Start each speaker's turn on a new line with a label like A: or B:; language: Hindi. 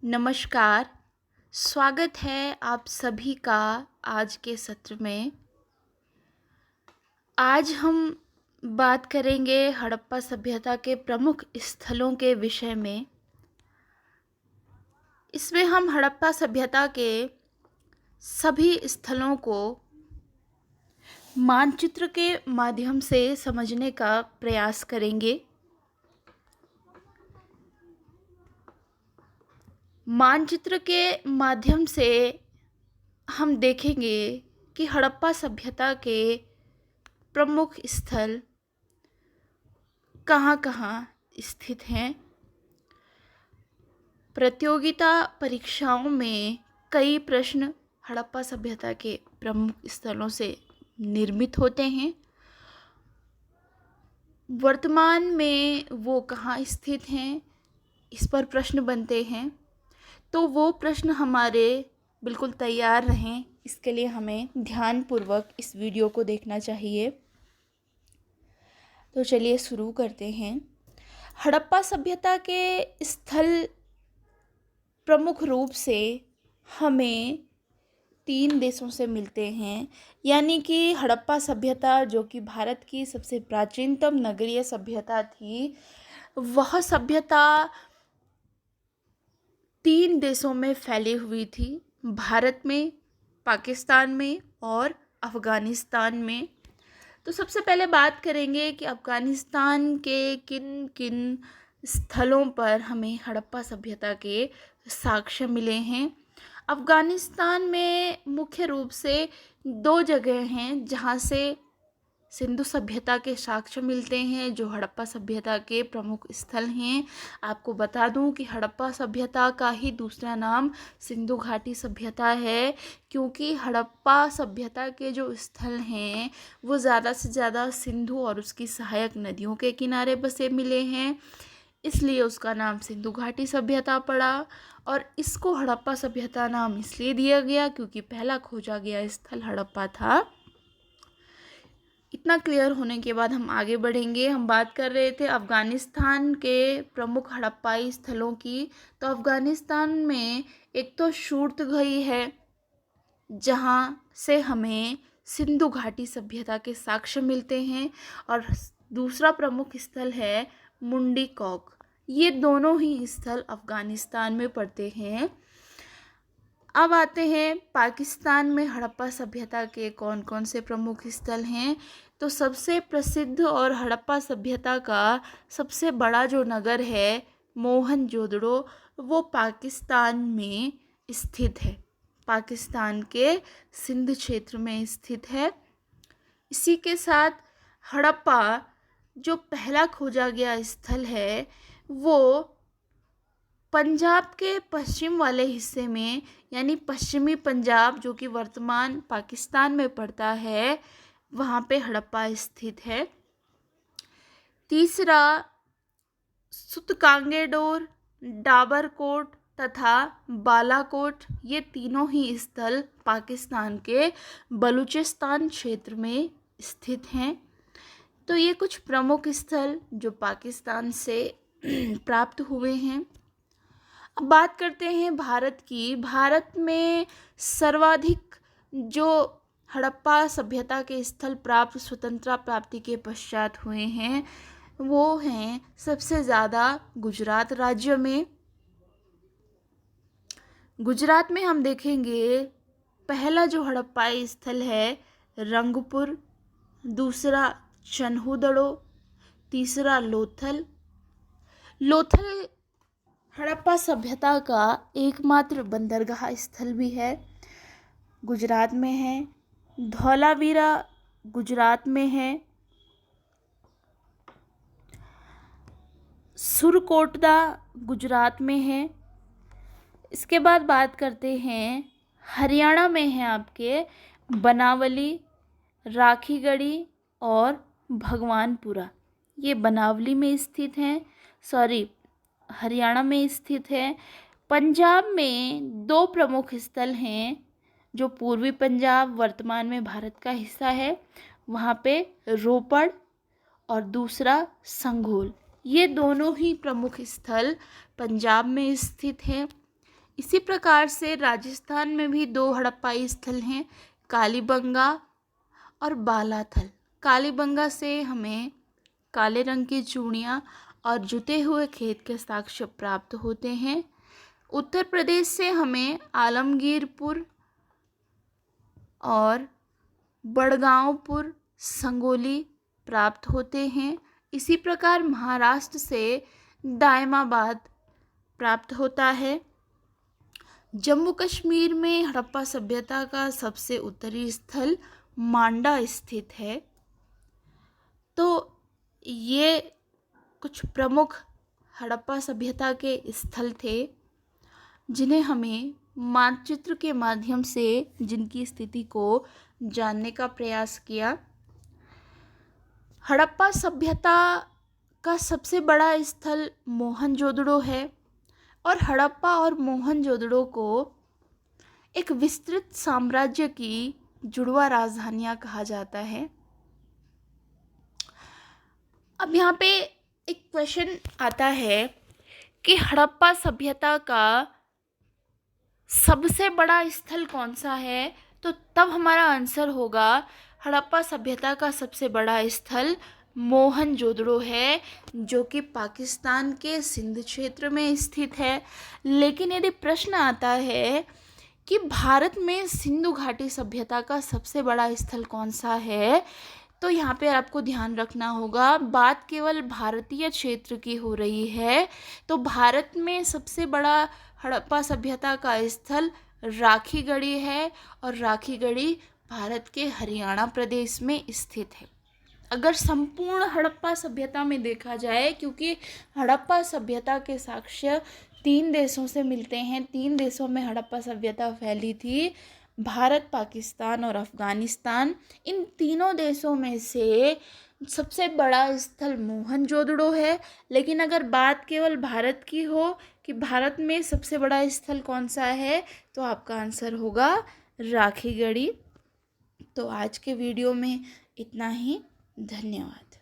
A: नमस्कार। स्वागत है आप सभी का आज के सत्र में। आज हम बात करेंगे हड़प्पा सभ्यता के प्रमुख स्थलों के विषय में। इसमें हम हड़प्पा सभ्यता के सभी स्थलों को मानचित्र के माध्यम से समझने का प्रयास करेंगे। मानचित्र के माध्यम से हम देखेंगे कि हड़प्पा सभ्यता के प्रमुख स्थल कहाँ कहाँ स्थित हैं। प्रतियोगिता परीक्षाओं में कई प्रश्न हड़प्पा सभ्यता के प्रमुख स्थलों से निर्मित होते हैं। वर्तमान में वो कहाँ स्थित हैं, इस पर प्रश्न बनते हैं। तो वो प्रश्न हमारे बिल्कुल तैयार रहें, इसके लिए हमें ध्यानपूर्वक इस वीडियो को देखना चाहिए। तो चलिए शुरू करते हैं। हड़प्पा सभ्यता के स्थल प्रमुख रूप से हमें 3 देशों से मिलते हैं, यानी कि हड़प्पा सभ्यता जो कि भारत की सबसे प्राचीनतम नगरीय सभ्यता थी, वह सभ्यता 3 देशों में फैली हुई थी, भारत में, पाकिस्तान में और अफ़गानिस्तान में। तो सबसे पहले बात करेंगे कि अफ़गानिस्तान के किन किन स्थलों पर हमें हड़प्पा सभ्यता के साक्ष्य मिले हैं। अफ़गानिस्तान में मुख्य रूप से 2 जगह हैं जहाँ से सिंधु सभ्यता के साक्ष्य मिलते हैं, जो हड़प्पा सभ्यता के प्रमुख स्थल हैं। आपको बता दूं कि हड़प्पा सभ्यता का ही दूसरा नाम सिंधु घाटी सभ्यता है, क्योंकि हड़प्पा सभ्यता के जो स्थल हैं वो ज़्यादा से ज़्यादा सिंधु और उसकी सहायक नदियों के किनारे बसे मिले हैं, इसलिए उसका नाम सिंधु घाटी सभ्यता पड़ा। और इसको हड़प्पा सभ्यता नाम इसलिए दिया गया क्योंकि पहला खोजा गया स्थल हड़प्पा था। इतना क्लियर होने के बाद हम आगे बढ़ेंगे। हम बात कर रहे थे अफ़गानिस्तान के प्रमुख हड़प्पाई स्थलों की। तो अफ़गानिस्तान में एक तो शूरतगही है, जहाँ से हमें सिंधु घाटी सभ्यता के साक्ष्य मिलते हैं, और दूसरा प्रमुख स्थल है मुंडी कौक। ये दोनों ही स्थल अफ़गानिस्तान में पड़ते हैं। अब आते हैं पाकिस्तान में हड़प्पा सभ्यता के कौन कौन से प्रमुख स्थल हैं। तो सबसे प्रसिद्ध और हड़प्पा सभ्यता का सबसे बड़ा जो नगर है मोहनजोदड़ो, वो पाकिस्तान में स्थित है, पाकिस्तान के सिंध क्षेत्र में स्थित है। इसी के साथ हड़प्पा जो पहला खोजा गया स्थल है वो पंजाब के पश्चिम वाले हिस्से में, यानी पश्चिमी पंजाब जो कि वर्तमान पाकिस्तान में पड़ता है, वहाँ पे हड़प्पा स्थित है। तीसरा सुतकांगेडोर, डाबरकोट तथा बालाकोट, ये तीनों ही स्थल पाकिस्तान के बलूचिस्तान क्षेत्र में स्थित हैं। तो ये कुछ प्रमुख स्थल जो पाकिस्तान से प्राप्त हुए हैं। अब बात करते हैं भारत की। भारत में सर्वाधिक जो हड़प्पा सभ्यता के स्थल प्राप्त स्वतंत्रता प्राप्ति के पश्चात हुए हैं वो हैं सबसे ज़्यादा गुजरात राज्य में। गुजरात में हम देखेंगे पहला जो हड़प्पाई स्थल है रंगपुर, दूसरा चन्हूदड़ो, तीसरा लोथल। लोथल हड़प्पा सभ्यता का एकमात्र बंदरगाह स्थल भी है, गुजरात में है। धौलावीरा गुजरात में है। सुरकोटदा गुजरात में है। इसके बाद बात करते हैं हरियाणा में है आपके बनावली, राखीगढ़ी और भगवानपुरा। ये बनावली में स्थित हैं, हरियाणा में स्थित है। पंजाब में 2 प्रमुख स्थल हैं, जो पूर्वी पंजाब वर्तमान में भारत का हिस्सा है, वहाँ पे रोपड़ और दूसरा संघोल। ये दोनों ही प्रमुख स्थल पंजाब में स्थित हैं। इसी प्रकार से राजस्थान में भी 2 हड़प्पाई स्थल हैं, कालीबंगा और बालाथल। कालीबंगा से हमें काले रंग की चूड़ियाँ और जुते हुए खेत के साक्ष्य प्राप्त होते हैं। उत्तर प्रदेश से हमें आलमगीरपुर और बड़गांवपुर संगोली प्राप्त होते हैं। इसी प्रकार महाराष्ट्र से दायमाबाद प्राप्त होता है। जम्मू कश्मीर में हड़प्पा सभ्यता का सबसे उत्तरी स्थल मांडा स्थित है। तो ये कुछ प्रमुख हड़प्पा सभ्यता के स्थल थे जिन्हें हमें मानचित्र के माध्यम से जिनकी स्थिति को जानने का प्रयास किया। हड़प्पा सभ्यता का सबसे बड़ा स्थल मोहनजोदड़ो है और हड़प्पा और मोहनजोदड़ो को एक विस्तृत साम्राज्य की जुड़वा राजधानियां कहा जाता है। अब यहाँ पे एक क्वेश्चन आता है कि हड़प्पा सभ्यता का सबसे बड़ा स्थल कौन सा है, तो तब हमारा आंसर होगा हड़प्पा सभ्यता का सबसे बड़ा स्थल मोहनजोदड़ो है, जो कि पाकिस्तान के सिंध क्षेत्र में स्थित है। लेकिन यदि प्रश्न आता है कि भारत में सिंधु घाटी सभ्यता का सबसे बड़ा स्थल कौन सा है, तो यहाँ पे आपको ध्यान रखना होगा, बात केवल भारतीय क्षेत्र की हो रही है। तो भारत में सबसे बड़ा हड़प्पा सभ्यता का स्थल राखीगढ़ी है और राखीगढ़ी भारत के हरियाणा प्रदेश में स्थित है। अगर संपूर्ण हड़प्पा सभ्यता में देखा जाए, क्योंकि हड़प्पा सभ्यता के साक्ष्य 3 देशों से मिलते हैं, 3 देशों में हड़प्पा सभ्यता फैली थी, भारत, पाकिस्तान और अफ़गानिस्तान। इन तीनों देशों में से सबसे बड़ा स्थल मोहनजोदड़ो है। लेकिन अगर बात केवल भारत की हो कि भारत में सबसे बड़ा स्थल कौन सा है, तो आपका आंसर होगा राखीगढ़ी। तो आज के वीडियो में इतना ही। धन्यवाद।